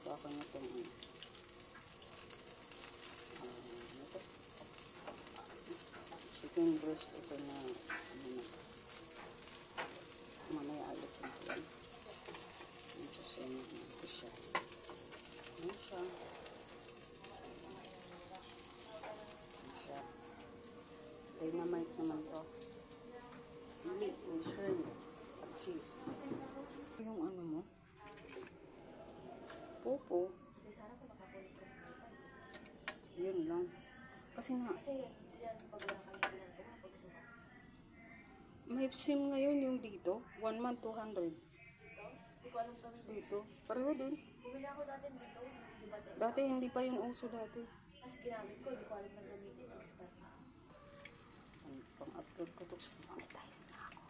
Baka na itong ito. Chicken breast. Ito na mamaya alis natin. Ito siya. Ano siya? Dynamite naman to. Sili and shrimp at cheese. Yung ano mo? Popo. Yun lang. Kasi may sim ngayon yung dito. 1 month 200. Hindi ko alam kami dito. Pareho din. Bumili ako dati dito. Dati hindi pa yung uso dati. Kasi ginamit ko, hindi ko alam na gamitin. Pang-upload ko to. Monetize na ako.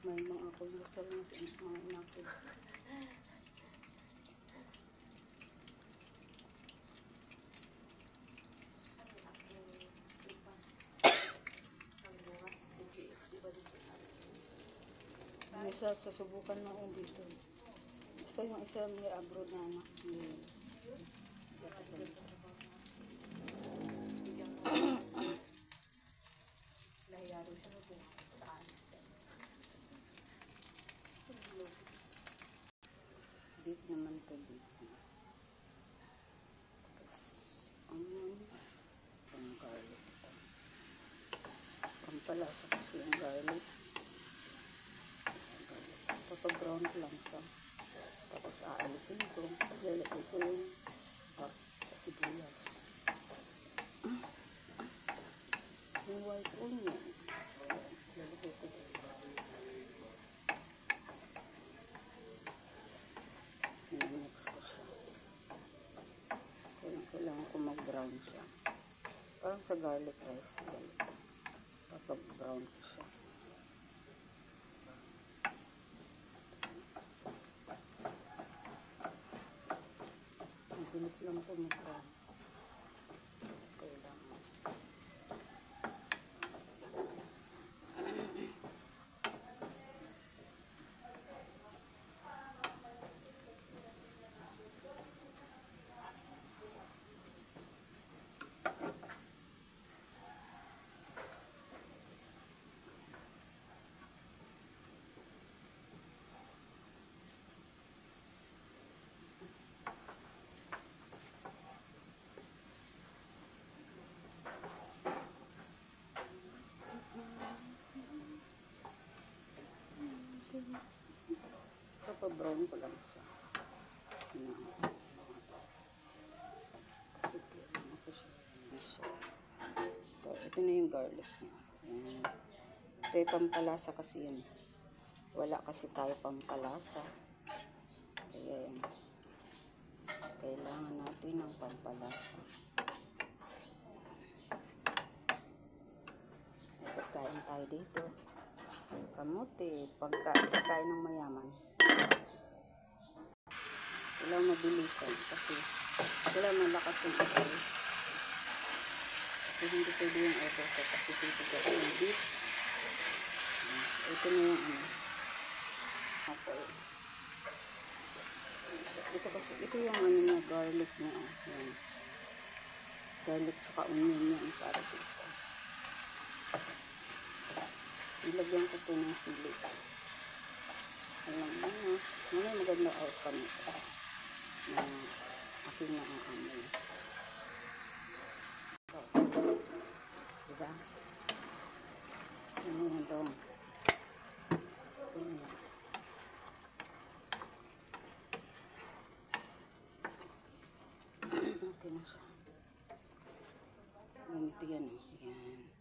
May mga ako gusto lang sa mga in-upload. Yung isa, susubukan na ako dito. Basta yung isa may abroad na anak. Beef naman ito dito. Tapos, pang garlic. Pampalasa kasi yung garlic. Papag-brown ko lang siya. Tapos aalisin ko. Lalagay ko yung sibuyas. Yung white onion. Lalagay ko dito. I-mix ko siya. Kailangan ko mag-brown siya. Parang sa garlic rice. Papag-brown ko siya. Bilis lang po mag-brown. Kailangan. Brown ko lang siya. Kasi ano ko siya. Ito na yung garlic niya. Ito yung pampalasa kasi yun. Wala kasi tayo pampalasa. Kaya yun. Kailangan natin ng pampalasa. Pagkain tayo dito. Kamote. Pagkain ng mayaman. Kailangan mabilisan kasi kailangan malakas yung apoy. Kasi hindi pwede yung apoy ko kasi titigil ko yung beef. Ito na yung apoy. Ito yung niya, garlic niya. Yan. Garlic tsaka onion niya para dito. Ilagyan ko ito ng sili. Alam mo na. May maganda outcome ito. Na aking naaamoy. So, diba? Ano yan ito? Okay na siya. Ganito yan. Yan.